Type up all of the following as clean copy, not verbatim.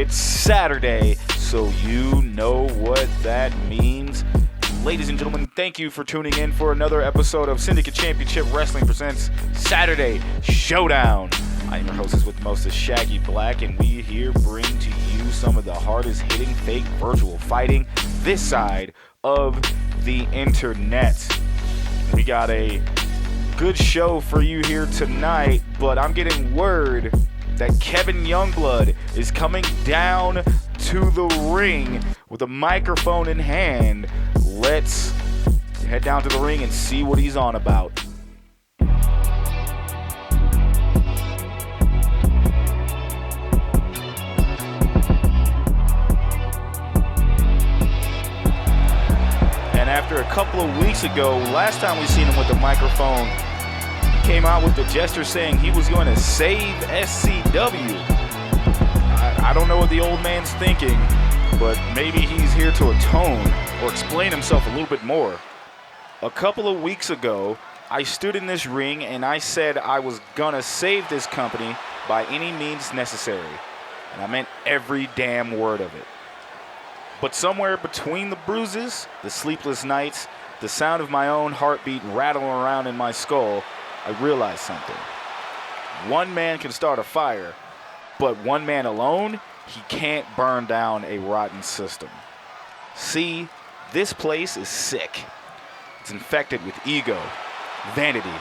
It's Saturday, so you know what that means. Ladies and gentlemen, thank you for tuning in for another episode of Syndicate Championship Wrestling presents Saturday Showdown. I am your hostess with the mostest, Shaggy Black, and we here bring to you some of the hardest hitting fake virtual fighting this side of the internet. We got a good show for you here tonight, but I'm getting word that Kevin Youngblood is coming down to the ring with a microphone in hand. Let's head down to the ring and see what he's on about. And after a couple of weeks ago, last time we seen him with the microphone, came out with the gesture saying he was going to save SCW. I don't know what the old man's thinking, but maybe he's here to atone or explain himself a little bit more. A couple of weeks ago, I stood in this ring and I said I was going to save this company by any means necessary. And I meant every damn word of it. But somewhere between the bruises, the sleepless nights, the sound of my own heartbeat rattling around in my skull, I realized something. One man can start a fire, but one man alone, he can't burn down a rotten system. See, this place is sick. It's infected with ego, vanity,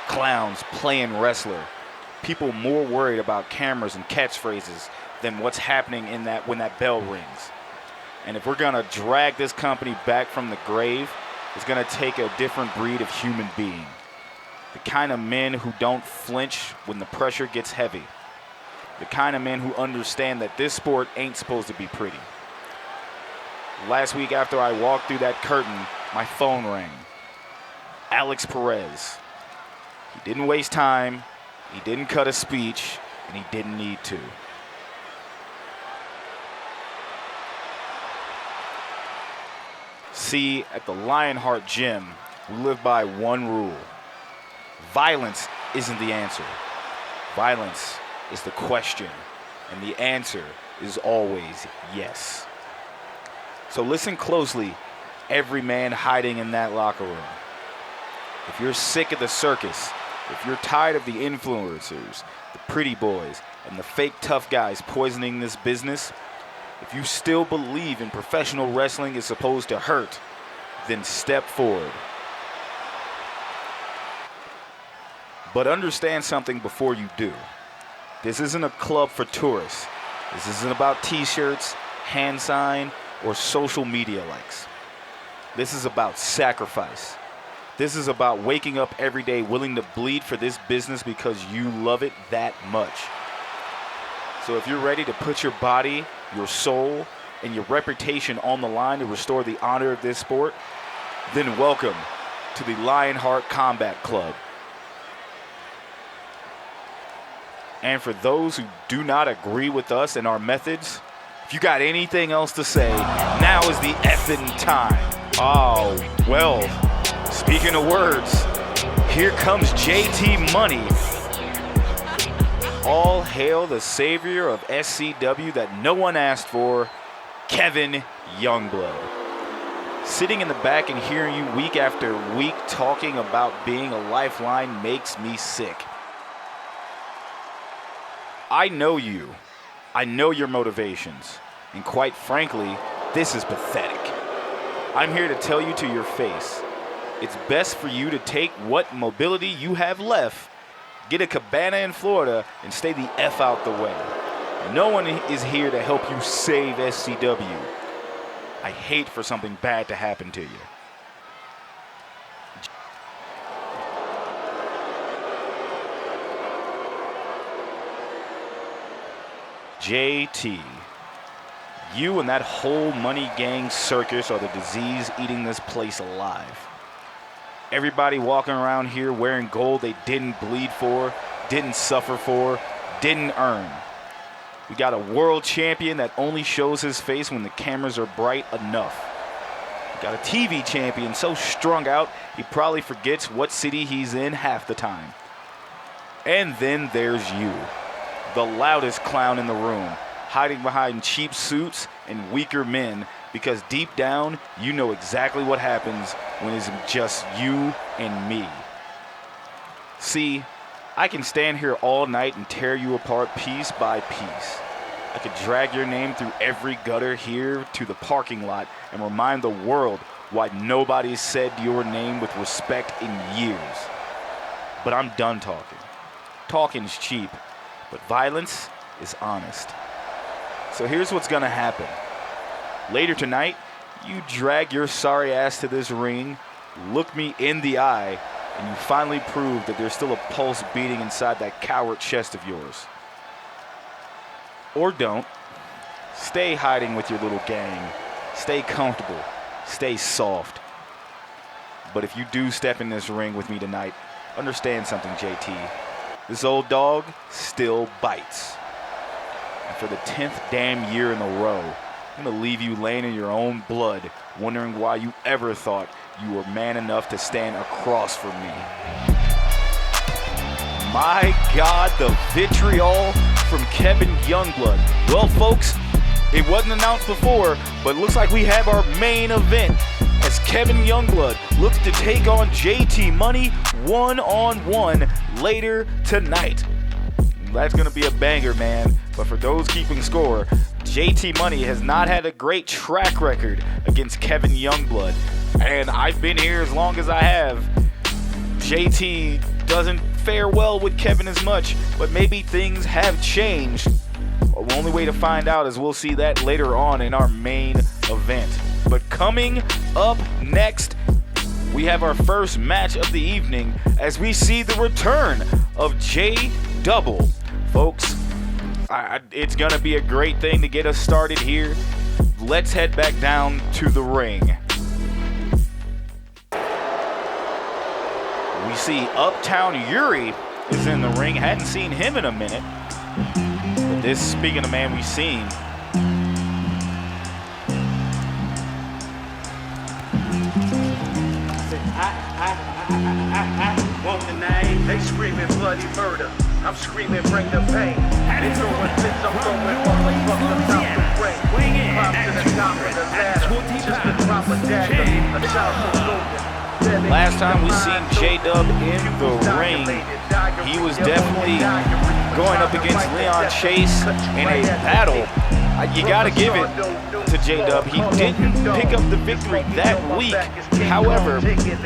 clowns playing wrestler, people more worried about cameras and catchphrases than what's happening in that when that bell rings. And if we're gonna drag this company back from the grave, it's gonna take a different breed of human being. The kind of men who don't flinch when the pressure gets heavy. The kind of men who understand that this sport ain't supposed to be pretty. Last week after I walked through that curtain, my phone rang. Alex Perez. He didn't waste time, he didn't cut a speech, and he didn't need to. See, at the Lionheart Gym, we live by one rule. Violence isn't the answer. Violence is the question, and the answer is always yes. So listen closely, every man hiding in that locker room. If you're sick of the circus, if you're tired of the influencers, the pretty boys, and the fake tough guys poisoning this business, if you still believe in professional wrestling is supposed to hurt, then step forward. But understand something before you do. This isn't a club for tourists. This isn't about t-shirts, hand sign, or social media likes. This is about sacrifice. This is about waking up every day willing to bleed for this business because you love it that much. So if you're ready to put your body, your soul, and your reputation on the line to restore the honor of this sport, then welcome to the Lionheart Combat Club. And for those who do not agree with us and our methods, if you got anything else to say, now is the effing time. Oh, well, speaking of words, here comes JT Money. All hail the savior of SCW that no one asked for, Kevin Youngblood. Sitting in the back and hearing you week after week talking about being a lifeline makes me sick. I know you. I know your motivations. And quite frankly, this is pathetic. I'm here to tell you to your face. It's best for you to take what mobility you have left, get a cabana in Florida, and stay the F out the way. No one is here to help you save SCW. I hate for something bad to happen to you. JT, you and that whole money gang circus are the disease eating this place alive. Everybody walking around here wearing gold they didn't bleed for, didn't suffer for, didn't earn. We got a world champion that only shows his face when the cameras are bright enough. We got a TV champion so strung out he probably forgets what city he's in half the time. And then there's you, the loudest clown in the room, hiding behind cheap suits and weaker men, because deep down, you know exactly what happens when it's just you and me. See, I can stand here all night and tear you apart piece by piece. I could drag your name through every gutter here to the parking lot and remind the world why nobody said your name with respect in years. But I'm done talking. Talking's cheap, but violence is honest. So here's what's gonna happen. Later tonight, you drag your sorry ass to this ring, look me in the eye, and you finally prove that there's still a pulse beating inside that coward chest of yours. Or don't. Stay hiding with your little gang. Stay comfortable. Stay soft. But if you do step in this ring with me tonight, understand something, JT. This old dog still bites. And for the 10th damn year in a row, I'm gonna leave you laying in your own blood, wondering why you ever thought you were man enough to stand across from me. My God, the vitriol from Kevin Youngblood. Well, folks, it wasn't announced before, but it looks like we have our main event as Kevin Youngblood looks to take on JT Money one-on-one later tonight. That's going to be a banger, man. But for those keeping score, JT Money has not had a great track record against Kevin Youngblood. And I've been here as long as I have. JT doesn't fare well with Kevin as much, but maybe things have changed. The only way to find out is we'll see that later on in our main event. But coming up next, we have our first match of the evening as we see the return of J-Dubble. Folks, it's going to be a great thing to get us started here. Let's head back down to the ring. We see Uptown Yuri is in the ring. Hadn't seen him in a minute. But this, speaking of man we've seen, I want the name. They screaming bloody murder. I'm screaming bring the pain. They throwing fits, I'm throwing motherfuckers out the ring. Pop to the top of the ladder. Just a drop of dagger. A shot from Logan. Last time we seen J-Dub in the ring, he was definitely going up against Leon Chase in a battle. You gotta give it to J-Dub. He didn't pick up the victory that week. However,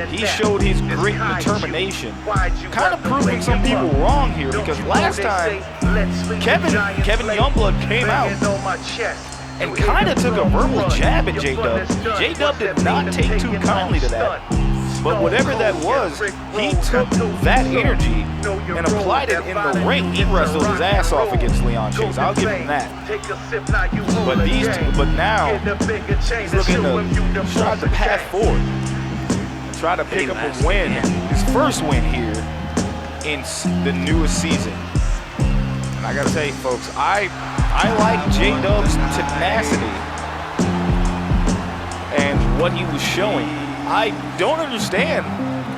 he showed his grit and determination, kind of proving some people wrong here, because last time Kevin Youngblood came out and kind of took a verbal jab at J-Dub. J-Dub did not take too kindly to that. But whatever that was, he took that energy and applied it in the ring. He wrestled his ass off against Leon Chase. I'll give him that. But these two, but now he's looking to try the path forward, try to pick up a win, his first win here in the newest season. And I gotta tell you, folks, I like J-Dub's tenacity and what he was showing. I don't understand,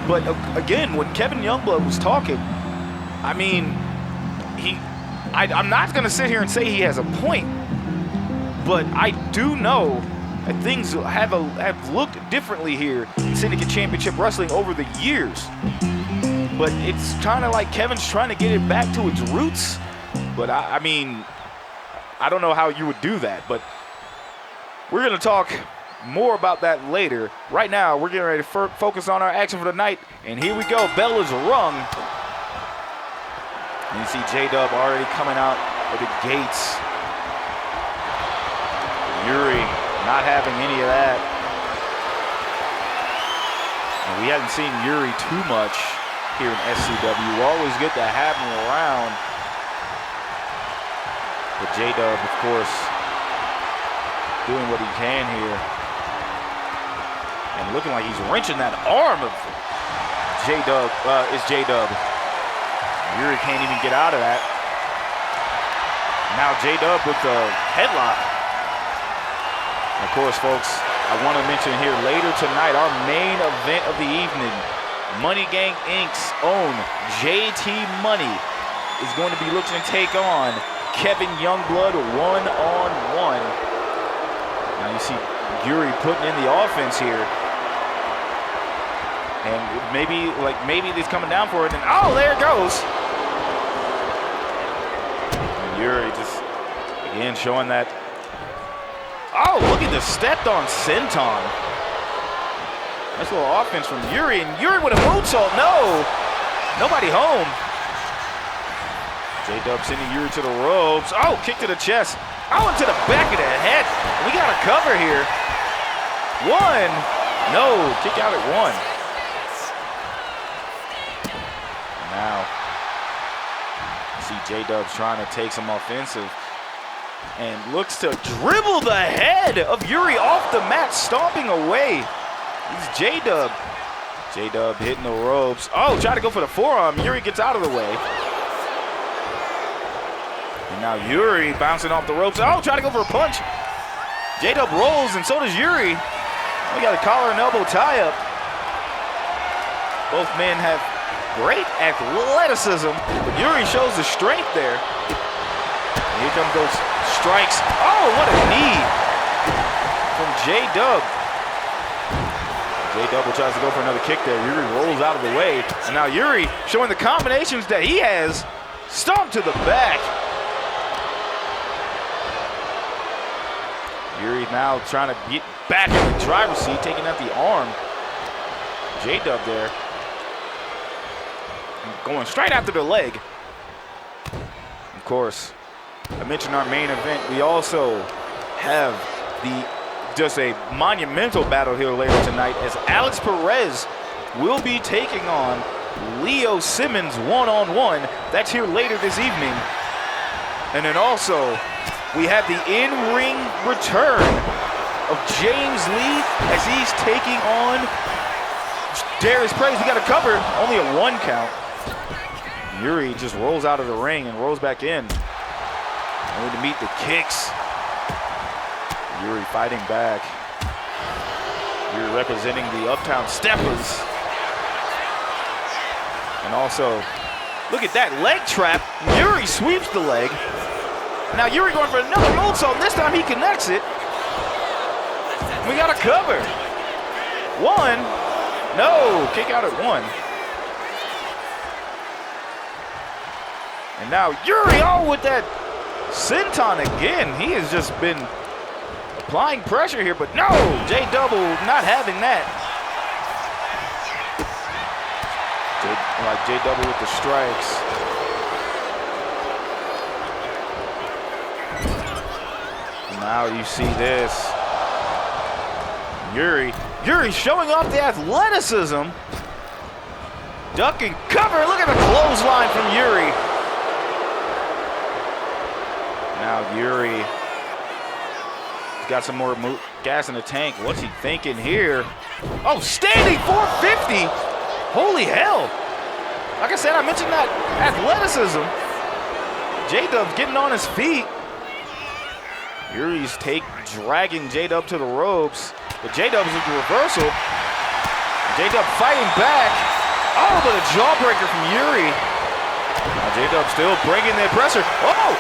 but again, when Kevin Youngblood was talking, I mean, I'm not going to sit here and say he has a point, but I do know that things have looked differently here in Syndicate Championship Wrestling over the years. But it's kind of like Kevin's trying to get it back to its roots. But I mean, I don't know how you would do that, but we're going to talk more about that later. Right now, we're getting ready to focus on our action for the night. And here we go. Bell is rung. And you see J-Dub already coming out of the gates. Yuri not having any of that. And we haven't seen Yuri too much here in SCW. Always good to have him around. But J-Dub, of course, doing what he can here. And looking like he's wrenching that arm of J-Dub. Yuri can't even get out of that. Now J-Dub with the headlock. Of course, folks, I want to mention here later tonight, our main event of the evening, Money Gang Inc.'s own JT Money is going to be looking to take on Kevin Youngblood one-on-one. Now you see Yuri putting in the offense here. And maybe he's coming down for it. And oh, there it goes. And Yuri just, again, showing that. Oh, look at the stepped on senton. Nice little offense from Yuri. And Yuri with a moonsault. No. Nobody home. J-Dub sending Yuri to the ropes. Oh, kick to the chest. Oh, into the back of the head. We got a cover here. One. No, kick out at one. Now, see J-Dub's trying to take some offensive and looks to dribble the head of Yuri off the mat, stomping away. He's J-Dub. J-Dub hitting the ropes. Oh, try to go for the forearm. Yuri gets out of the way. And now Yuri bouncing off the ropes. Oh, try to go for a punch. J-Dub rolls, and so does Yuri. We got a collar and elbow tie-up. Both men have great athleticism, but Yuri shows the strength there. And here come those strikes. Oh, what a knee from J-Dub. J-Dubble tries to go for another kick there. Yuri rolls out of the way. And now Yuri showing the combinations that he has. Stomp to the back. Yuri now trying to get back in the driver's seat, taking out the arm. J-Dub there. Going straight after the leg. Of course, I mentioned our main event. We also have just a monumental battle here later tonight as Alex Perez will be taking on Leo Simmons one-on-one. That's here later this evening. And then also, we have the in-ring return of James Lee as he's taking on Darius Praise. We got a cover, only a 1 count. Yuri just rolls out of the ring and rolls back in. Only to meet the kicks. Yuri fighting back. Yuri representing the Uptown Steppers. And also, look at that leg trap. Yuri sweeps the leg. Now Yuri going for another moonsault. This time he connects it. We got a cover. 1. No, kick out at 1. And now Yuri, oh, with that senton again. He has just been applying pressure here, but no, J-Dubble not having that. J-Dubble with the strikes. Now you see this. Yuri showing off the athleticism. Duck and cover. Look at the clothesline from Yuri. Now Yuri got some more gas in the tank. What's he thinking here? Oh, standing 450. Holy hell. Like I said, I mentioned that athleticism. J-Dub's getting on his feet. Yuri's dragging J-Dub to the ropes. But J-Dub's with the reversal. J-Dub fighting back. Oh, but a jawbreaker from Yuri. Now J-Dub still bringing the pressure. Oh!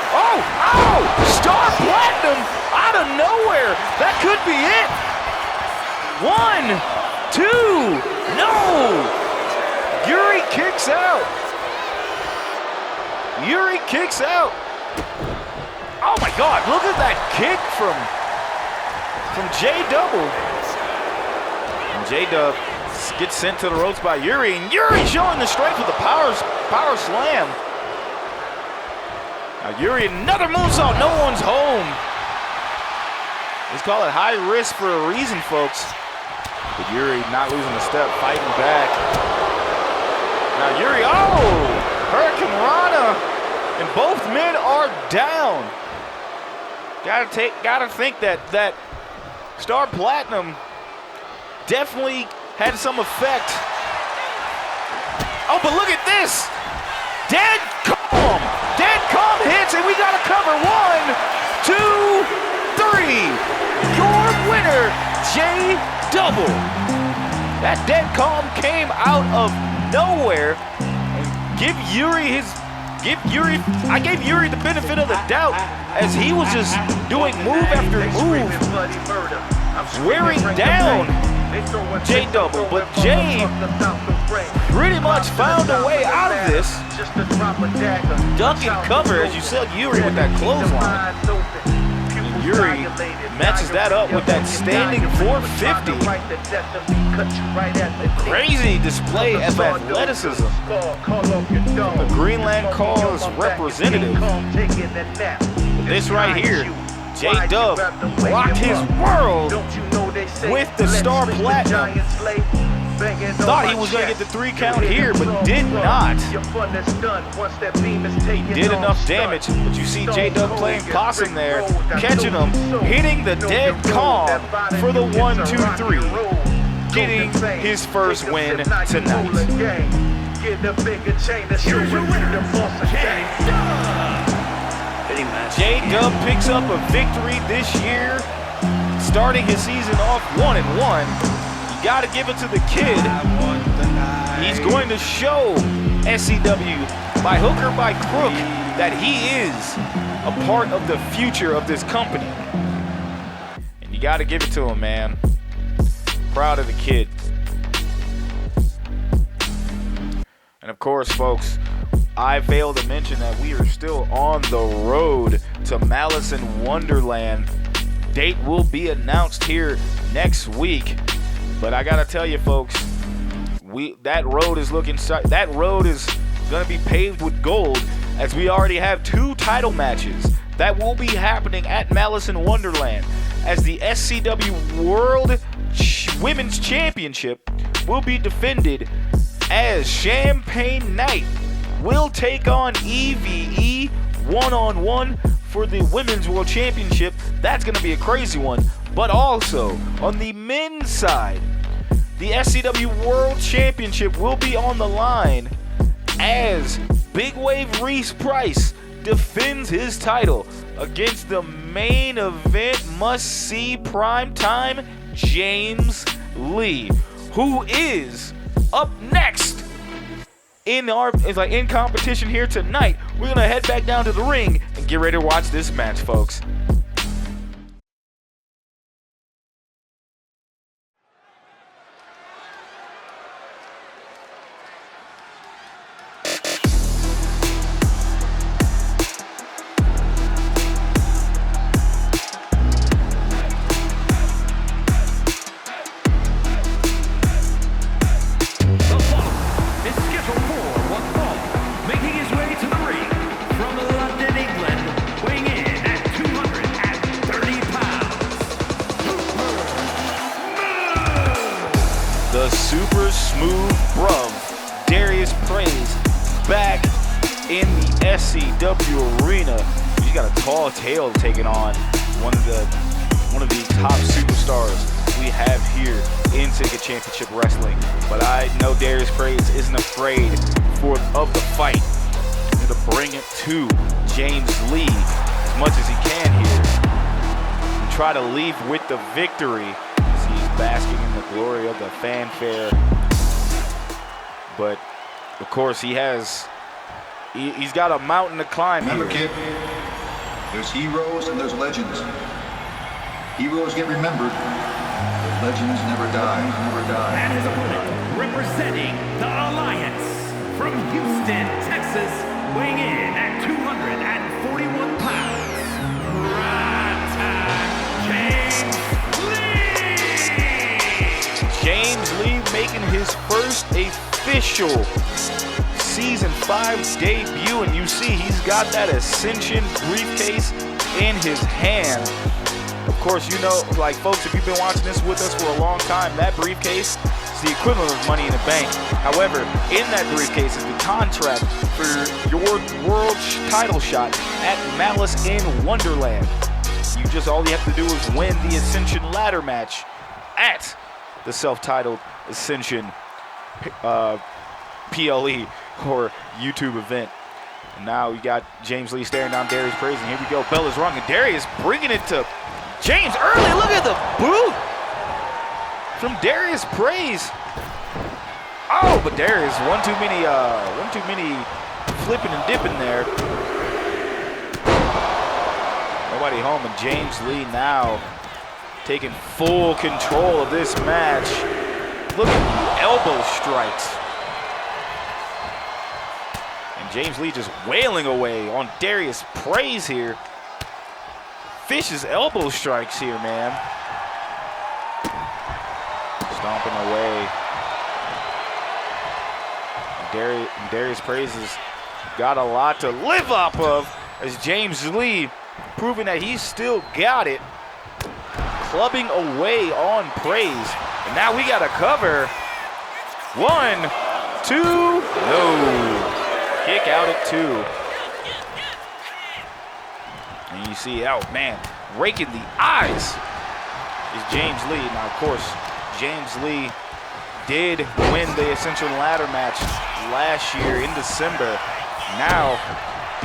Star Platinum out of nowhere. That could be it. 1, 2, no! Yuri kicks out. Yuri kicks out. Oh my God, look at that kick from J-Dubble. And J-Dub gets sent to the ropes by Yuri, and Yuri showing the strength with the power slam. Now Yuri, another moonsault, no one's home. Let's call it high risk for a reason, folks. But Yuri not losing a step, fighting back. Now Yuri, oh! Hurricane Rana, and both men are down. Gotta think that Star Platinum definitely had some effect. Oh, but look at this! Dead calm! Dead calm hits, and we got to cover. 1, 2, 3. Your winner, J-Dubble. That dead calm came out of nowhere and give Yuri his I gave Yuri the benefit of the doubt as he was just doing move after move, wearing down J-Dubble, but Jay pretty much found a way out of this. Duck and cover as you said, Yuri with that clothesline. And Yuri matches that up with that standing 450. Crazy display of athleticism. The Greenland Cause representative. But this right here, J-Dub rocked his world with the Star Platinum. Thought he was going to get the 3 count here, but did not. He did enough damage, but you see J-Dub playing possum there, catching him, hitting the dead calm for the 1-2-3, getting his first win tonight. J-Dub picks up a victory this year, starting his season off 1-1. You gotta give it to the kid. He's going to show SCW by hook or by crook that he is a part of the future of this company. And you gotta give it to him, man. Proud of the kid. And of course, folks, I failed to mention that we are still on the road to Malice in Wonderland. Date will be announced here next week. But I gotta tell you, folks, that road is gonna be paved with gold, as we already have 2 title matches that will be happening at Malice in Wonderland, as the SCW World Women's Championship will be defended as Champagne Knight will take on EVE 1-on-1 for the Women's World Championship. That's gonna be a crazy one. But also, on the men's side, the SCW World Championship will be on the line as Big Wave Reese Price defends his title against the main event must-see primetime James Lee, who is up next in competition here tonight. We're gonna head back down to the ring and get ready to watch this match, folks. The super smooth bruv, Darius Praise, back in the SCW arena. He's got a tall tale taking on one of the top superstars we have here in Ticket Championship Wrestling. But I know Darius Praise isn't afraid of the fight. He's gonna bring it to James Lee as much as he can here and try to leave with the victory. Basking in the glory of the fanfare, but of course he's got a mountain to climb. Remember, kid, there's heroes and there's legends. Heroes get remembered, but legends never die. And his opponent, representing the Alliance from Houston, Texas, weighing in at 241 pounds, James Lee making his first official Season 5 debut, and you see he's got that Ascension briefcase in his hand. Of course, you know, like folks, if you've been watching this with us for a long time, that briefcase is the equivalent of Money in the Bank. However, in that briefcase is the contract for your world title shot at Malice in Wonderland. All you have to do is win the Ascension ladder match at the self-titled Ascension PLE or YouTube event. And now we got James Lee staring down Darius Praise, and here we go. Bell is rung, and Darius bringing it to James early. Look at the boot from Darius Praise. Oh, but Darius, one too many flipping and dipping there. Nobody home, and James Lee now taking full control of this match. Look at the elbow strikes. And James Lee just wailing away on Darius Praise here. Vicious elbow strikes here, man. Stomping away. Darius Praise has got a lot to live off of as James Lee proving that he's still got it. Clubbing away on Praise. And now we got to cover. 1, 2, no. Kick out at 2. And you see, oh man, raking the eyes is James Lee. Now, of course, James Lee did win the Ascension Ladder match last year in December. Now,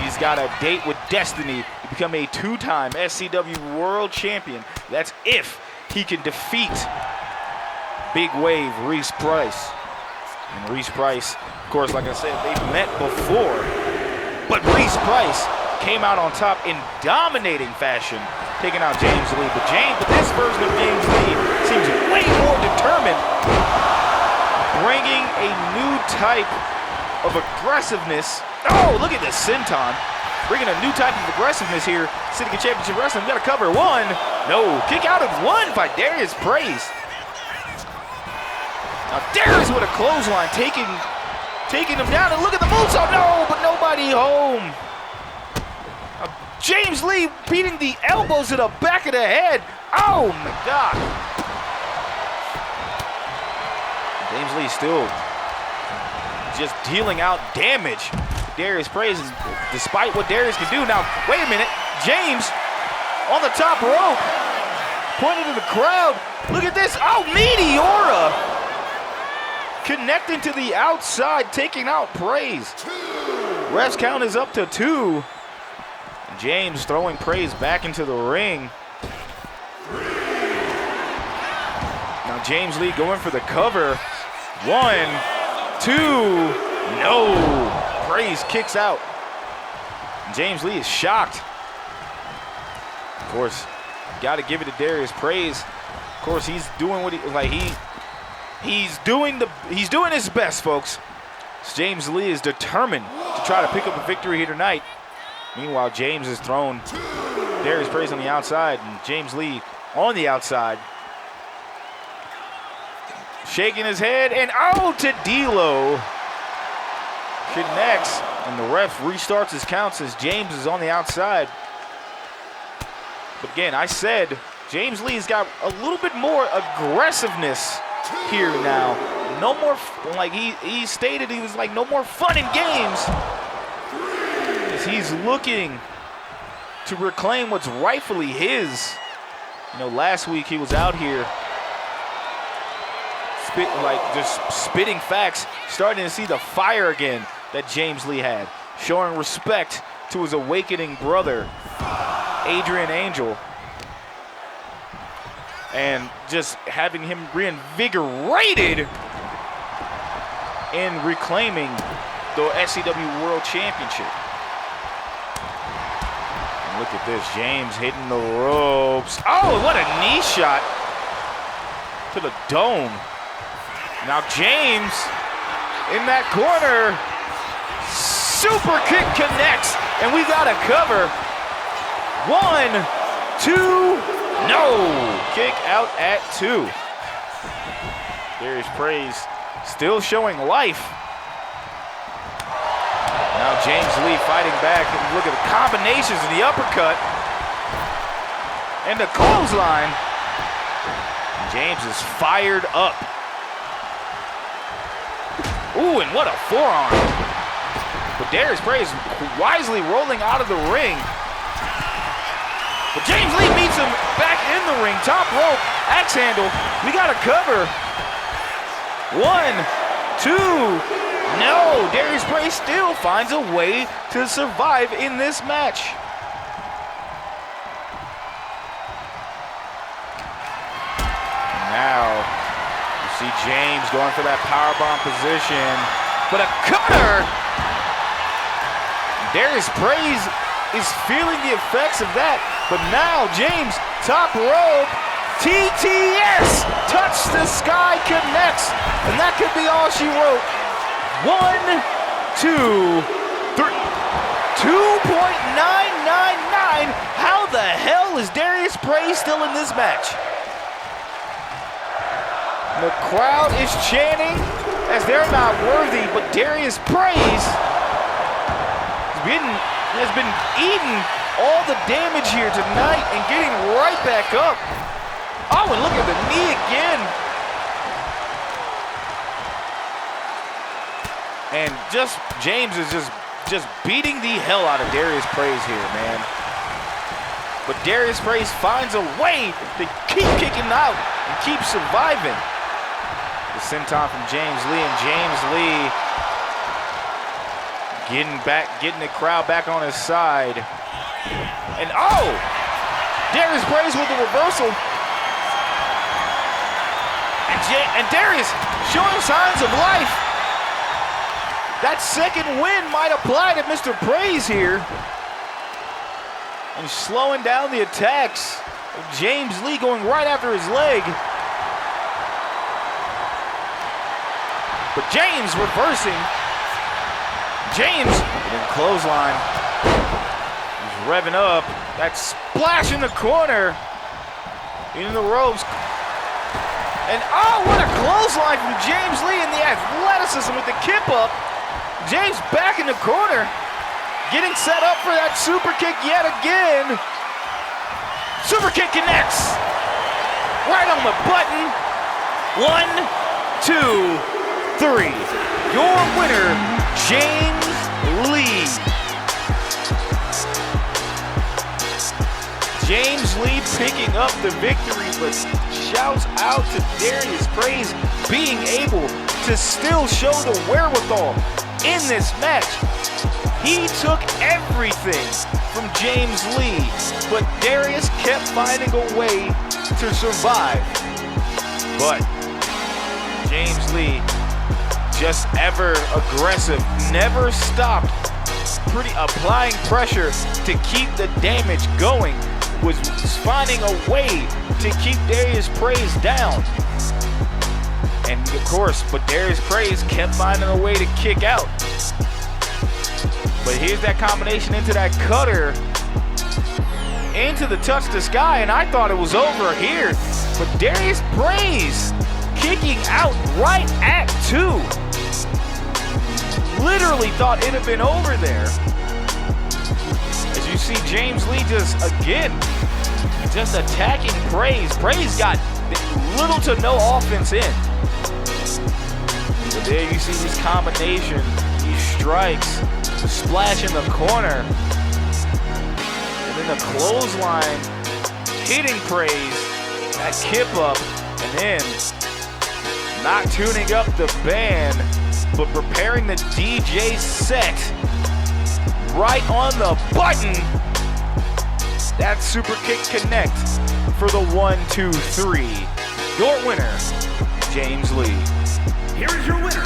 he's got a date with Destiny to become a 2-time SCW World Champion. That's if he can defeat Big Wave Reese Price. And Reese Price, of course, like I said, they've met before. But Reese Price came out on top in dominating fashion, taking out James Lee. But this version of James Lee seems way more determined, bringing a new type of aggressiveness. Oh, look at this senton. Bringing a new type of aggressiveness here. City Championship Wrestling, we got to cover 1. No, kick out at 1 by Darius Praise. Now Darius with a clothesline, taking him down, and look at the moonsault. No, but nobody home. Now, James Lee beating the elbows to the back of the head. Oh my God. James Lee still just dealing out damage. Darius Praise, despite what Darius can do. Now, wait a minute. James on the top rope, pointing to the crowd. Look at this. Oh, Meteora connecting to the outside, taking out Praise. Ref's count is up to 2. And James throwing Praise back into the ring. Now James Lee going for the cover. 1, 2, no. Praise kicks out. And James Lee is shocked. Of course, got to give it to Darius Praise. Of course, he's doing what he's doing his best, folks. James Lee is determined to try to pick up a victory here tonight. Meanwhile, James has thrown Darius Praise on the outside, and James Lee on the outside. Shaking his head, and oh, to D-Lo. Connects, and the ref restarts his counts as James is on the outside. But again, I said James Lee's got a little bit more aggressiveness here now. No more, like he stated, he was like, no more fun and games. As he's looking to reclaim what's rightfully his. You know, last week he was out here just spitting facts, starting to see the fire again that James Lee had, showing respect to his awakening brother, Adrian Angel, and just having him reinvigorated in reclaiming the SCW World Championship. And look at this, James hitting the ropes. Oh, what a knee shot to the dome. Now James in that corner, super kick connects, and we got a cover. 1, 2, no. Kick out at 2. Darius Praise still showing life. Now James Lee fighting back, and look at the combinations of the uppercut and the clothesline. James is fired up. Ooh, and what a forearm. But Darius Praise wisely rolling out of the ring. But James Lee meets him back in the ring. Top rope, axe handle. We got a cover. 1, 2, no. Darius Praise still finds a way to survive in this match. Now, you See James going for that powerbomb position, but a cutter. Darius Praise is feeling the effects of that, but now James, top rope, TTS, touch the sky connects, and that could be all she wrote. 1, 2, 3, 2.999. How the hell is Darius Praise still in this match? The crowd is chanting as they're not worthy, but Darius Praise has been eating all the damage here tonight and getting right back up. Oh, and look at the knee again. And James is just beating the hell out of Darius Praise here, man. But Darius Praise finds a way to keep kicking out and keep surviving. The senton from James Lee, and James Lee getting the crowd back on his side. And oh! Darius Praise with the reversal. And Darius showing signs of life. That second win might apply to Mr. Praise here. And slowing down the attacks. James Lee going right after his leg. But James reversing. James getting clothesline. He's revving up. That splash in the corner. In the ropes. And oh, what a clothesline from James Lee, and the athleticism with the kip up. James back in the corner. Getting set up for that super kick yet again. Super kick connects. Right on the button. 1, 2, 3. Your winner, James Lee. James Lee picking up the victory, but shouts out to Darius Praise being able to still show the wherewithal in this match. He took everything from James Lee, but Darius kept finding a way to survive. But James Lee, just ever aggressive, never stopped, applying pressure to keep the damage going, was finding a way to keep Darius Praise down. And of course, but Darius Praise kept finding a way to kick out. But here's that combination into that cutter, into the touch the sky, and I thought it was over here. But Darius Praise kicking out right at 2. Literally thought it'd have been over there. As you see James Lee just attacking Praise. Praise got little to no offense in. But there you see this combination, these strikes, the splash in the corner, and then the clothesline hitting Praise, that kip up, and then not tuning up the band, but preparing the DJ set right on the button. That super kick connect for the 1, 2, 3. Your winner, James Lee. Here is your winner,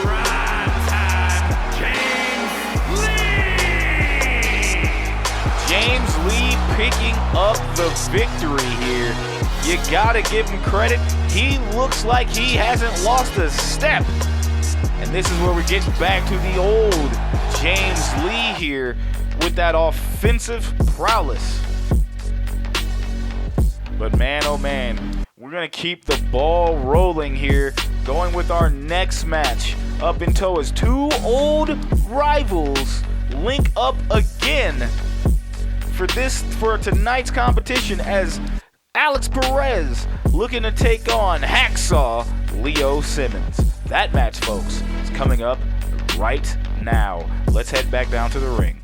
Primetime James Lee. James Lee picking up the victory here. You gotta give him credit. He looks like he hasn't lost a step. And this is where we get back to the old James Lee here with that offensive prowess. But man, oh man, we're gonna keep the ball rolling here, going with our next match up in tow as two old rivals link up again for tonight's competition, as Alex Perez looking to take on Hacksaw Leo Simmons. That match, folks, is coming up right now. Let's head back down to the ring.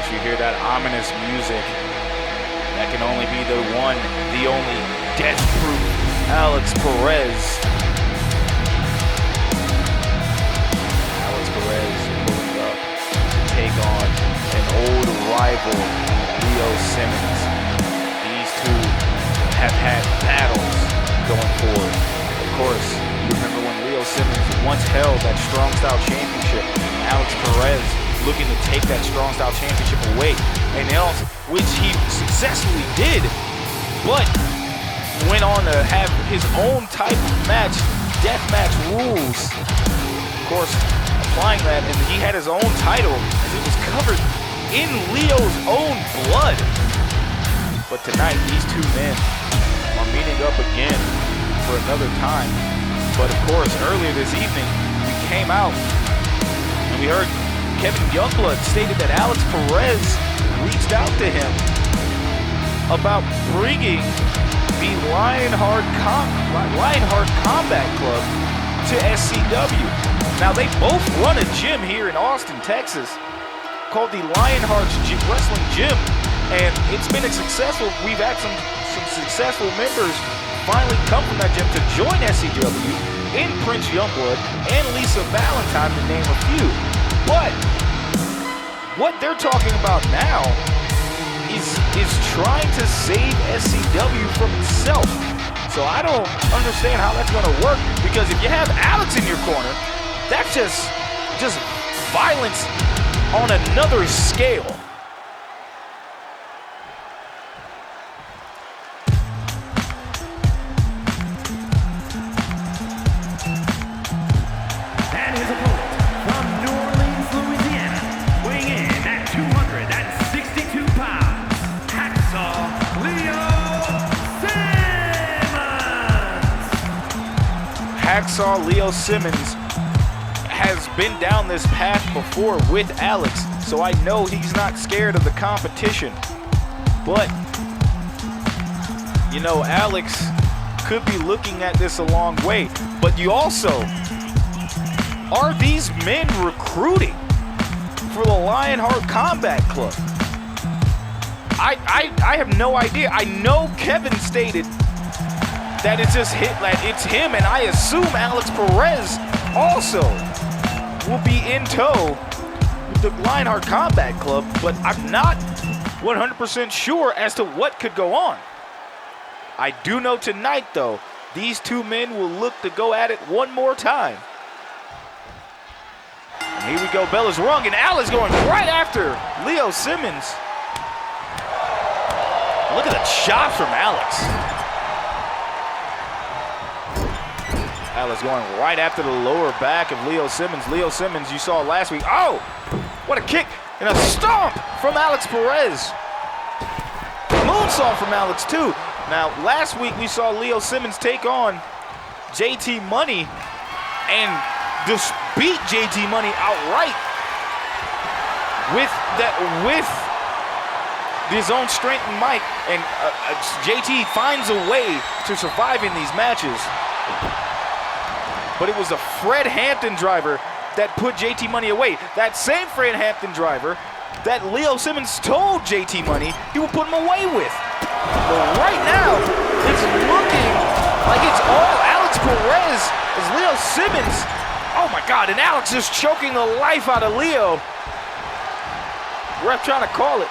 course, you hear that ominous music. That can only be the one, the only death-proof Alex Perez. Alex Perez moving up to take on an old rival, Leo Simmons. These two have had battles going forward. Of course, you remember when Leo Simmons once held that Strong Style Championship, Alex Perez looking to take that Strong Style Championship away, and else, which he successfully did, but went on to have his own type of match, deathmatch rules. Of course, applying that, and he had his own title, as it was covered in Leo's own blood. But tonight, these two men are meeting up again for another time. But of course, earlier this evening, we came out and we heard Kevin Youngblood stated that Alex Perez reached out to him about bringing the Lionheart Combat Club to SCW. Now, they both run a gym here in Austin, Texas, called the Lionheart's Wrestling Gym, and it's been successful. We've had some successful members finally come from that gym to join SCW in Prince Youngblood and Lisa Valentine, to name a few. But what they're talking about now is trying to save SCW from itself. So I don't understand how that's going to work, because if you have Alex in your corner, that's just violence on another scale. And his opponent from New Orleans, Louisiana, weighing in at 262 pounds, Hacksaw Leo Simmons. Hacksaw Leo Simmons has been down this path before with Alex, so I know he's not scared of the competition. But, you know, Alex could be looking at this a long way. But you also, are these men recruiting for the Lionheart Combat Club? I have no idea. I know Kevin stated that it's just it's him, and I assume Alex Perez also will be in tow with the Lionheart Combat Club, but I'm not 100% sure as to what could go on. I do know tonight, though, these two men will look to go at it one more time. And here we go, bell is rung, and Alex going right after Leo Simmons. Look at the chops from Alex. Alex going right after the lower back of Leo Simmons. Leo Simmons, you saw last week. Oh, what a kick and a stomp from Alex Perez. Moonsault from Alex, too. Now, last week we saw Leo Simmons take on JT Money and just beat JT Money outright with his own strength and might. And JT finds a way to survive in these matches. But it was a Fred Hampton driver that put JT Money away. That same Fred Hampton driver that Leo Simmons told JT Money he would put him away with. But right now, it's looking like it's all Alex Perez as Leo Simmons. Oh my God, and Alex is choking the life out of Leo. Ref trying to call it.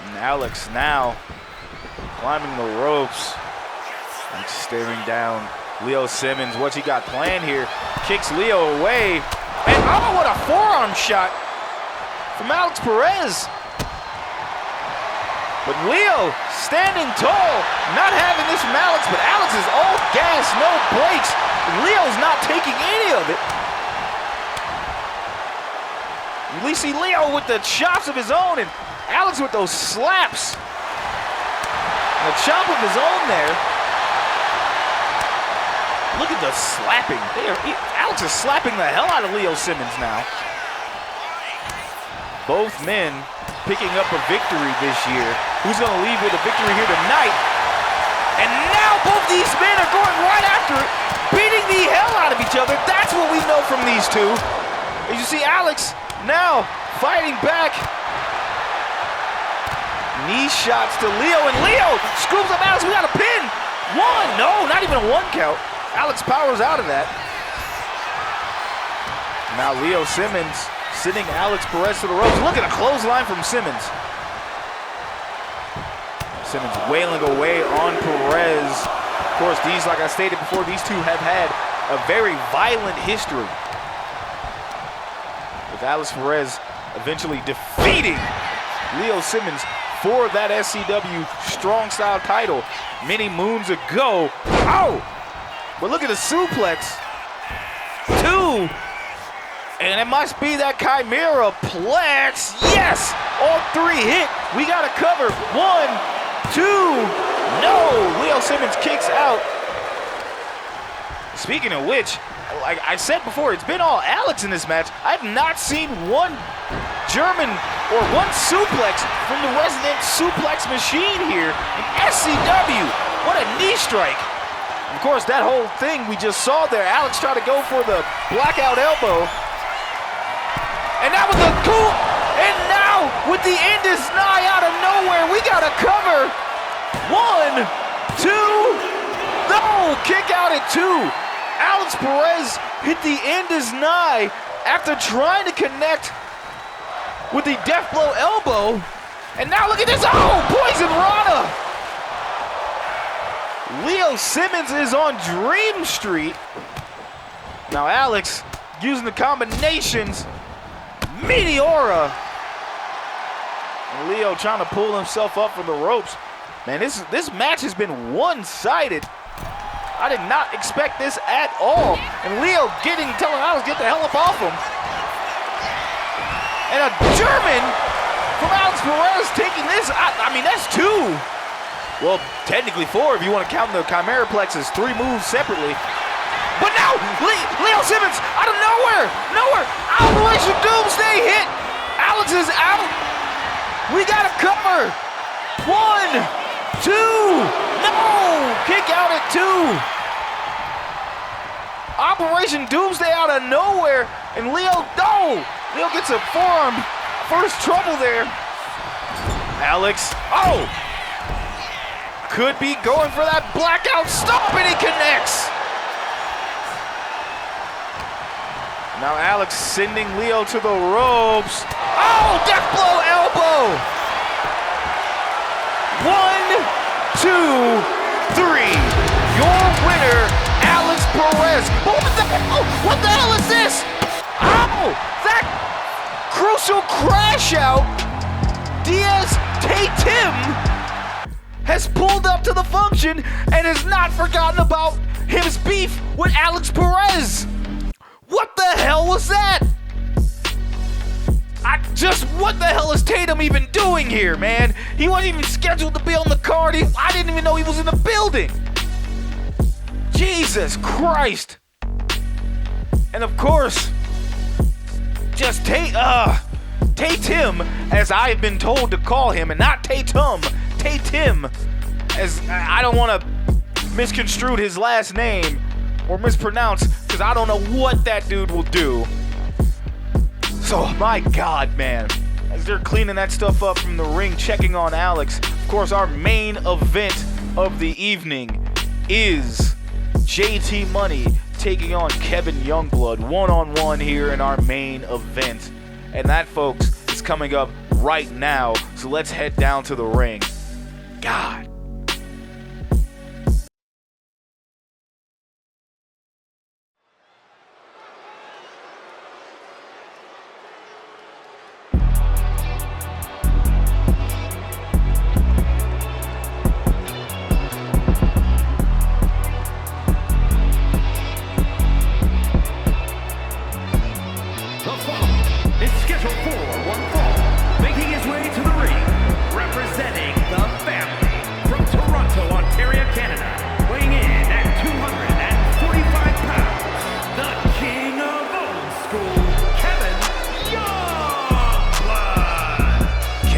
And Alex now climbing the ropes. And staring down Leo Simmons. What's he got planned here? Kicks Leo away. And oh, what a forearm shot from Alex Perez. But Leo standing tall, not having this from Alex, but Alex is all gas, no brakes. Leo's not taking any of it. We see Leo with the chops of his own, and Alex with those slaps. And a chop of his own there. Look at the slapping. Alex is slapping the hell out of Leo Simmons now. Both men picking up a victory this year. Who's going to leave with a victory here tonight? And now both these men are going right after it, beating the hell out of each other. That's what we know from these two. As you see Alex now fighting back. Knee shots to Leo, and Leo scoops up Alex. We got a pin. One, no, not even a one count. Alex powers out of that. Now Leo Simmons sending Alex Perez to the ropes. Look at a clothesline from Simmons. Simmons wailing away on Perez. Of course, these, like I stated before, these two have had a very violent history, with Alex Perez eventually defeating Leo Simmons for that SCW Strong Style title many moons ago. Oh! But look at the suplex. Two. And it must be that Chimera Plex. Yes! All three hit. We got to cover. One, two. No! Leo Simmons kicks out. Speaking of which, like I said before, it's been all Alex in this match. I've not seen one German or one suplex from the resident suplex machine here in SCW. What a knee strike. Of course, that whole thing we just saw there, Alex tried to go for the blackout elbow. And that was a cool, and now with the end is nigh out of nowhere, we got to cover. One, two, no, kick out at two. Alex Perez hit the end is nigh after trying to connect with the death blow elbow. And now look at this, oh, Poison Rana. Leo Simmons is on Dream Street. Now Alex using the combinations. Meteora. And Leo trying to pull himself up from the ropes. Man, this match has been one-sided. I did not expect this at all. And Leo telling Alex get the hell up off him. And a German from Alex Perez taking this. I mean, that's two. Well, technically four if you want to count the Chimera Plex as three moves separately. But now, Leo Simmons out of nowhere. Operation Doomsday hit. Alex is out. We got to cover. One, two, no! Kick out at two. Operation Doomsday out of nowhere. And Leo, no! Leo gets a forearm. First trouble there. Alex, oh! Could be going for that blackout stop, and he connects. Now Alex sending Leo to the ropes. Oh, death blow elbow. One, two, three. Your winner, Alex Perez. What the hell is this? Oh, that crucial crash out. Diaz Tatum has pulled up to the function and has not forgotten about his beef with Alex Perez. What the hell was that? What the hell is Tatum even doing here, man? He wasn't even scheduled to be on the card. I didn't even know he was in the building. Jesus Christ. And of course, just Tatum, as I've been told to call him, and not Tatum, Tatum, as I don't want to misconstrue his last name or mispronounce, because I don't know what that dude will do. So, my God, man, as they're cleaning that stuff up from the ring, checking on Alex, of course, our main event of the evening is JT Money taking on Kevin Youngblood, one-on-one here in our main event. And that, folks, is coming up right now, so let's head down to the ring. God.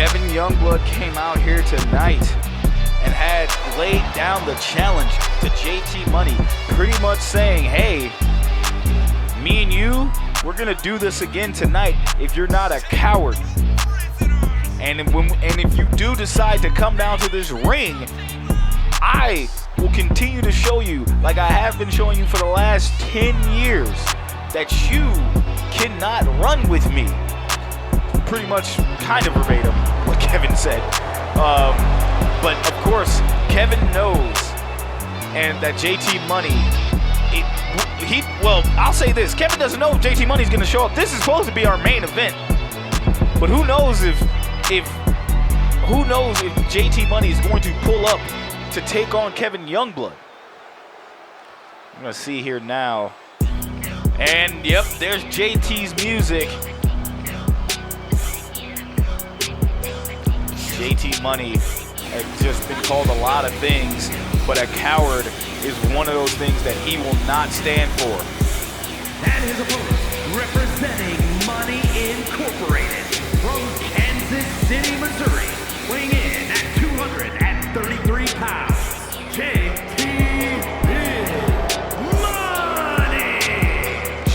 Kevin Youngblood came out here tonight and had laid down the challenge to JT Money, pretty much saying, hey, me and you, we're gonna do this again tonight if you're not a coward. And if you do decide to come down to this ring, I will continue to show you, like I have been showing you for the last 10 years, that you cannot run with me. Pretty much kind of verbatim what Kevin said. But of course, Kevin knows, and that JT Money, well, I'll say this, Kevin doesn't know if JT Money's gonna show up. This is supposed to be our main event. But who knows if JT Money is going to pull up to take on Kevin Youngblood. I'm gonna see here now. And yep, there's JT's music. JT Money has just been called a lot of things, but a coward is one of those things that he will not stand for. And his opponent, representing Money Incorporated from Kansas City, Missouri, weighing in at 233 pounds, JT Money!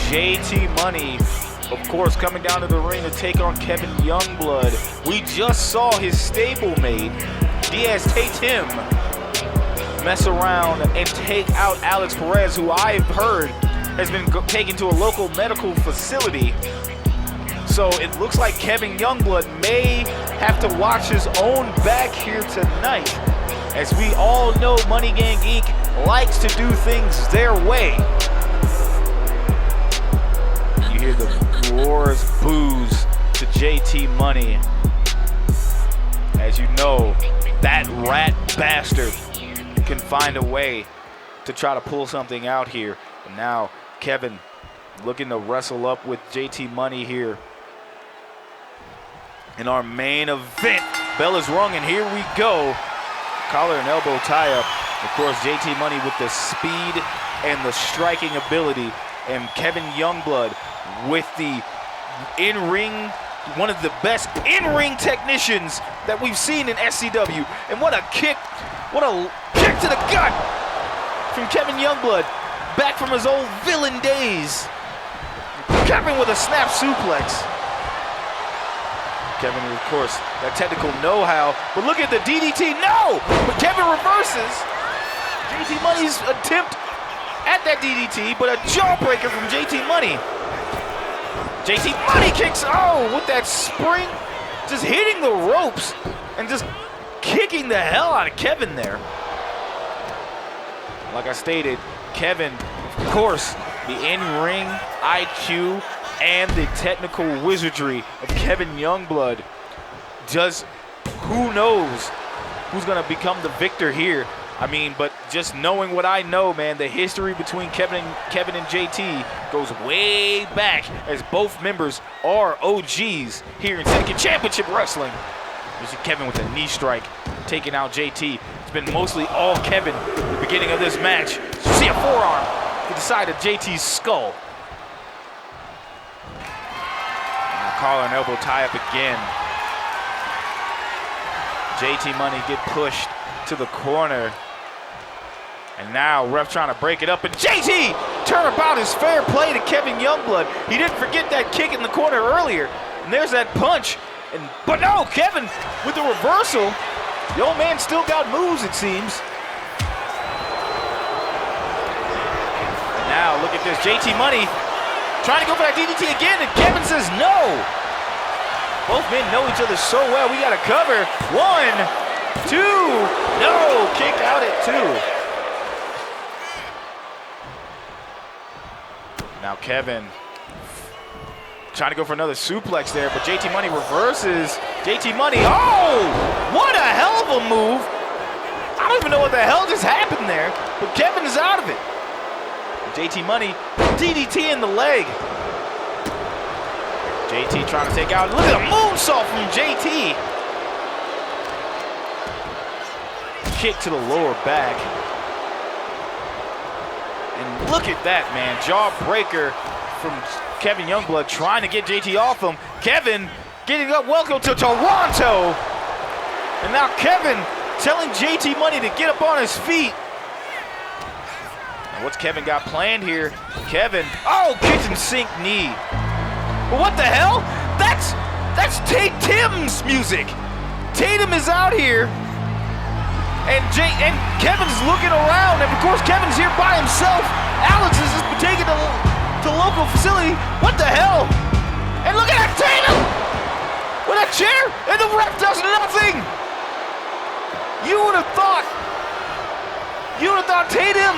JT Money, of course, coming down to the ring to take on Kevin Youngblood. We just saw his stablemate, Diaz Tatum, mess around and take out Alex Perez, who I've heard has been taken to a local medical facility. So it looks like Kevin Youngblood may have to watch his own back here tonight. As we all know, Money Gang Inc. likes to do things their way. You hear the roars, boos to JT Money. As you know, that rat bastard can find a way to try to pull something out here. And now Kevin looking to wrestle up with JT Money here in our main event. Bell is rung, and here we go. Collar and elbow tie-up. Of course, JT Money with the speed and the striking ability, and Kevin Youngblood with the in-ring, one of the best in-ring technicians that we've seen in SCW. And what a kick to the gut from Kevin Youngblood, back from his old villain days. Kevin with a snap suplex. Kevin, of course, that technical know-how, but look at the DDT, no! But Kevin reverses JT Money's attempt at that DDT, but a jawbreaker from JT Money. JT Money kicks, with that spring, just hitting the ropes and just kicking the hell out of Kevin there. Like I stated, Kevin, of course, the in-ring IQ and the technical wizardry of Kevin Youngblood. Who knows who's gonna become the victor here? I mean, but just knowing what I know, man, the history between Kevin and JT goes way back, as both members are OGs here in Syndicate Championship Wrestling. You see Kevin with a knee strike, taking out JT. It's been mostly all Kevin at the beginning of this match. You see a forearm to the side of JT's skull. Now collar and elbow tie up again. JT Money get pushed to the corner. And now ref trying to break it up, and JT turnabout is fair play to Kevin Youngblood. He didn't forget that kick in the corner earlier, and there's that punch. But no, Kevin with the reversal. The old man still got moves, it seems. And now look at this, JT Money trying to go for that DDT again, and Kevin says no. Both men know each other so well. We got to cover. 1, 2, no, kick out at 2. Now Kevin trying to go for another suplex there, but JT Money reverses. JT Money, what a hell of a move. I don't even know what the hell just happened there, but Kevin is out of it. JT Money, DDT in the leg. JT trying to take out, look at the moonsault from JT. Kick to the lower back. And look at that, man. Jawbreaker from Kevin Youngblood trying to get JT off him. Kevin getting up, welcome to Toronto. And now Kevin telling JT Money to get up on his feet. What's Kevin got planned here? Kevin, kitchen sink knee. But what the hell? That's Tatum's music. Tatum is out here, and Kevin's looking around, and of course Kevin's here by himself. Alex is just taken to the local facility. What the hell? And look at that Tatum with a chair, and the ref does nothing. You would have thought Tatum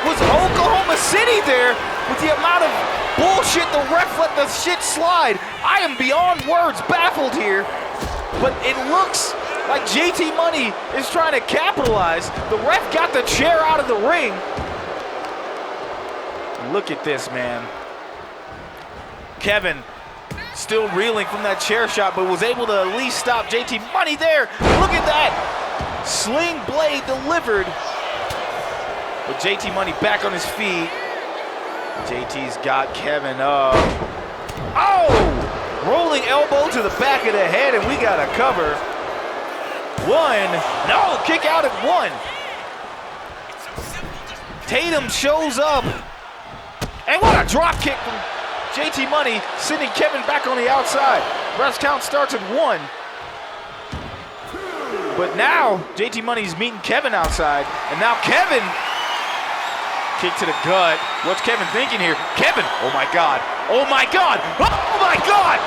was Oklahoma City there with the amount of bullshit the ref let the shit slide. I am beyond words, baffled here. But it looks like JT Money is trying to capitalize. The ref got the chair out of the ring. Look at this, man. Kevin still reeling from that chair shot, but was able to at least stop JT Money there. Look at that. Sling blade delivered. But JT Money back on his feet. JT's got Kevin up. Rolling elbow to the back of the head, and we got a cover. Kick out at 1. Tatum shows up. And what a drop kick from JT Money, sending Kevin back on the outside. Ref's count starts at 1. But now, JT Money's meeting Kevin outside, and now Kevin, kick to the gut. What's Kevin thinking here? Kevin, oh my God, oh my God,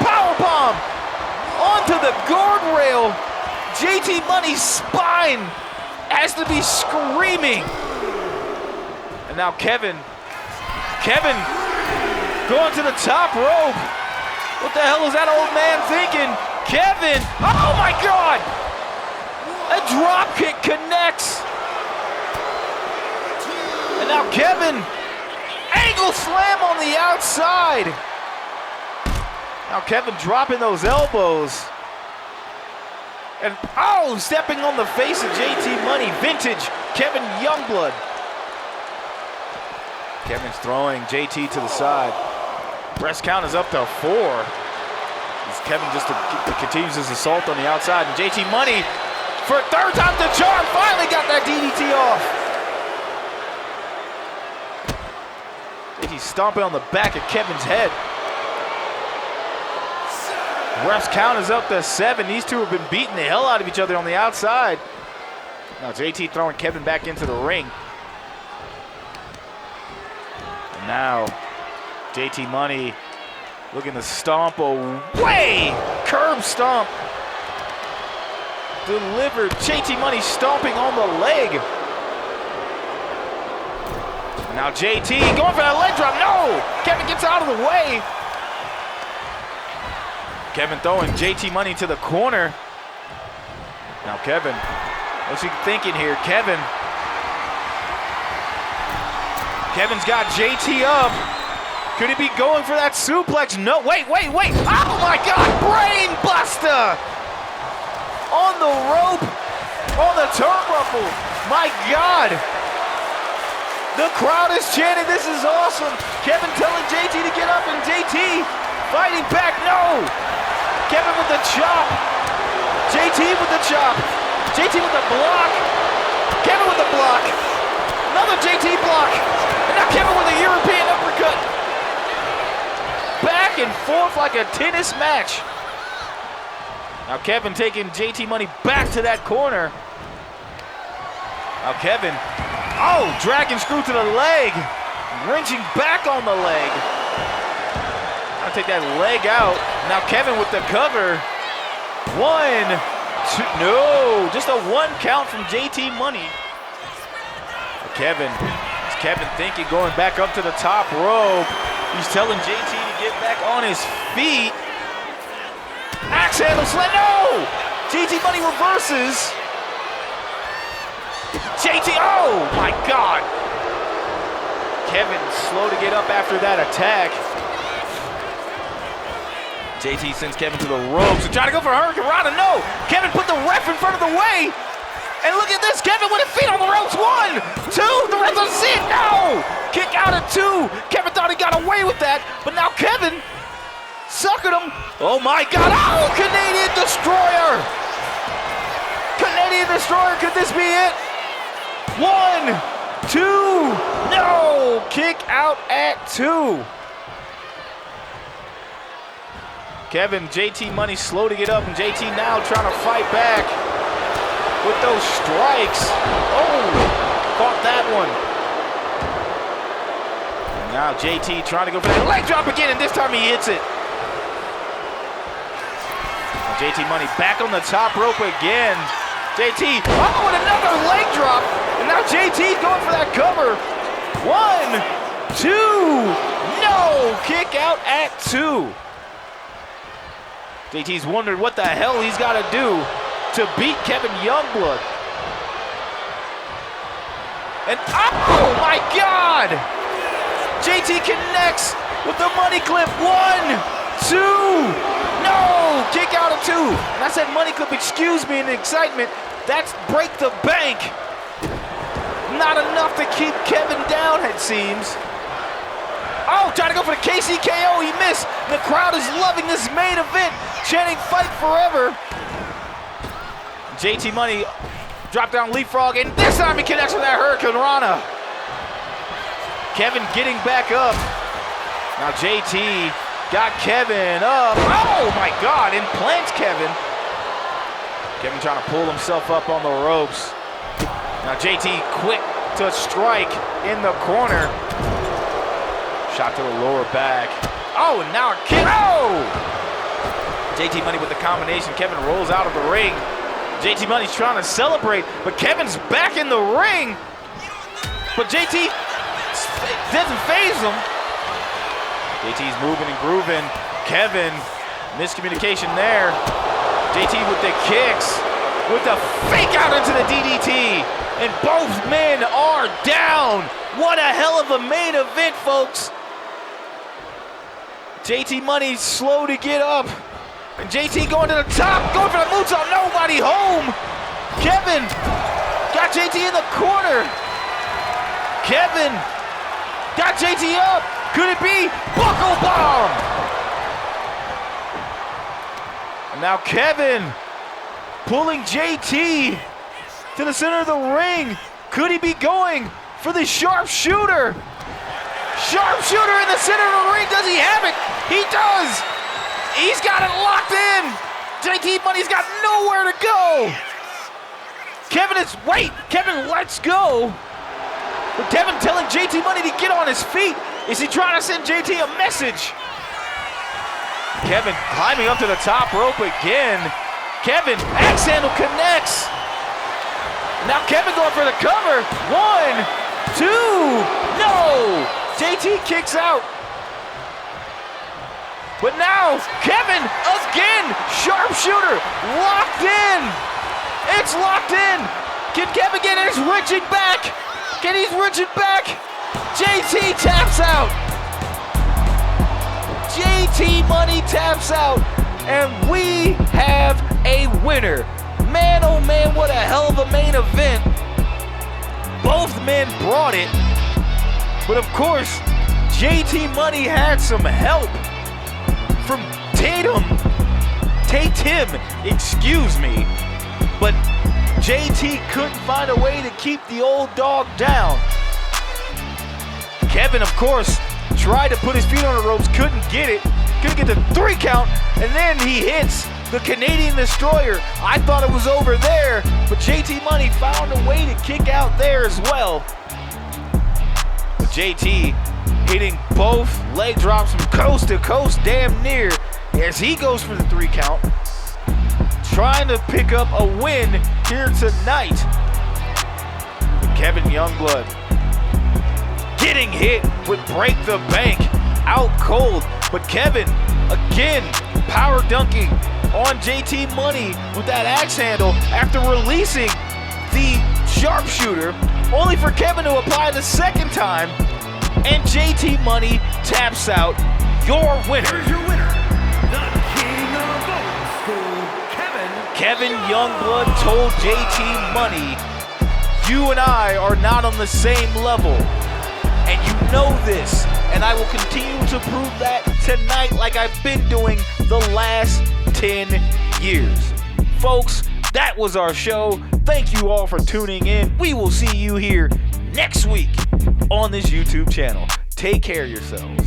powerbomb onto the guardrail. JT Money's spine has to be screaming. And now Kevin going to the top rope. What the hell is that old man thinking? Kevin, oh my God, a drop kick connects. And now Kevin, angle slam on the outside. Now Kevin dropping those elbows. And stepping on the face of JT Money, vintage Kevin Youngblood. Kevin's throwing JT to the side. Press count is up to 4. As Kevin just continues his assault on the outside. And JT Money, for a third time to charm, finally got that DDT off. JT stomping on the back of Kevin's head. Ref's count is up to 7. These two have been beating the hell out of each other on the outside. Now JT throwing Kevin back into the ring. And now JT Money looking to stomp away. Curb stomp delivered. JT Money stomping on the leg. Now JT going for that leg drop. No! Kevin gets out of the way. Kevin throwing JT Money to the corner. Now Kevin, what's he thinking here? Kevin's got JT up. Could he be going for that suplex? No, wait. Oh my God, brain buster! On the rope, on the turnbuckle. My God. The crowd is chanting, this is awesome. Kevin telling JT to get up, and JT fighting back, no! Kevin with the chop. JT with the chop. JT with the block. Kevin with the block. Another JT block. And now Kevin with a European uppercut. Back and forth like a tennis match. Now Kevin taking JT Money back to that corner. Now Kevin, dragon screw to the leg. Wrenching back on the leg. I'll take that leg out. Now Kevin with the cover. 1, 2, no, just a 1 count from JT Money. Kevin thinking, going back up to the top rope. He's telling JT to get back on his feet. Axe handle slam, no! JT Money reverses. JT, oh my God. Kevin slow to get up after that attack. JT sends Kevin to the ropes and trying to go for a Hurricane Rana. No! Kevin put the ref in front of the way. And look at this. Kevin with his feet on the ropes. 1, 2. The ref doesn't see it. No! Kick out at 2. Kevin thought he got away with that. But now Kevin suckered him. Oh my God. Oh, Canadian Destroyer. Canadian Destroyer. Could this be it? 1, 2. No! Kick out at 2. Kevin, JT Money slow to get up, and JT now trying to fight back with those strikes. Oh, caught that one. And now JT trying to go for that leg drop again, and this time he hits it. Now JT Money back on the top rope again. JT, oh, and another leg drop. And now JT's going for that cover. 1, 2, no, kick out at 2. JT's wondered what the hell he's got to do to beat Kevin Youngblood. And oh my God! JT connects with the money clip. 1, 2, no! Kick out at 2. And I said money clip, excuse me, in excitement. That's break the bank. Not enough to keep Kevin down, it seems. Oh, trying to go for the KCKO, he missed. The crowd is loving this main event, chanting fight forever. JT Money drop down leapfrog, and this time he connects with that Hurricane Rana. Kevin getting back up. Now JT got Kevin up. Oh my God, implants Kevin. Kevin trying to pull himself up on the ropes. Now JT quick to strike in the corner. Shot to the lower back. Oh, and now a kick. Oh! JT Money with the combination. Kevin rolls out of the ring. JT Money's trying to celebrate, but Kevin's back in the ring. But JT doesn't faze him. JT's moving and grooving. Kevin, miscommunication there. JT with the kicks, with the fake out into the DDT. And both men are down. What a hell of a main event, folks. JT Money slow to get up. And JT going to the top, going for the moonsault, nobody home. Kevin got JT in the corner. Kevin got JT up. Could it be buckle bomb? And now Kevin pulling JT to the center of the ring. Could he be going for the sharpshooter? Sharpshooter in the center of the ring. Does he have it? He does. He's got it locked in. JT Money's got nowhere to go. Kevin lets go. But Kevin telling JT Money to get on his feet. Is he trying to send JT a message? Kevin climbing up to the top rope again. Kevin, axe handle connects. Now Kevin going for the cover. 1, 2, no! JT kicks out. But now Kevin again, sharpshooter, locked in. It's locked in. Can Kevin get his wrenching back? Can he wrench it back? JT taps out. JT Money taps out. And we have a winner. Man, oh man, what a hell of a main event. Both men brought it. But of course, JT Money had some help from Tatum, excuse me. But JT couldn't find a way to keep the old dog down. Kevin, of course, tried to put his feet on the ropes, couldn't get it. Couldn't get the 3 count, and then he hits the Canadian Destroyer. I thought it was over there, but JT Money found a way to kick out there as well. But JT hitting both leg drops from coast to coast damn near as he goes for the 3 count. Trying to pick up a win here tonight. But Kevin Youngblood getting hit with break the bank, out cold. But Kevin, again, power dunking on JT Money with that axe handle after releasing the sharpshooter, only for Kevin to apply the second time, and JT Money taps out. Your winner. Here's your winner, the King of Old School, Kevin Youngblood told JT Money, you and I are not on the same level. And you know this, and I will continue to prove that tonight like I've been doing the last 10 years. Folks, that was our show. Thank you all for tuning in. We will see you here next week on this YouTube channel. Take care of yourselves.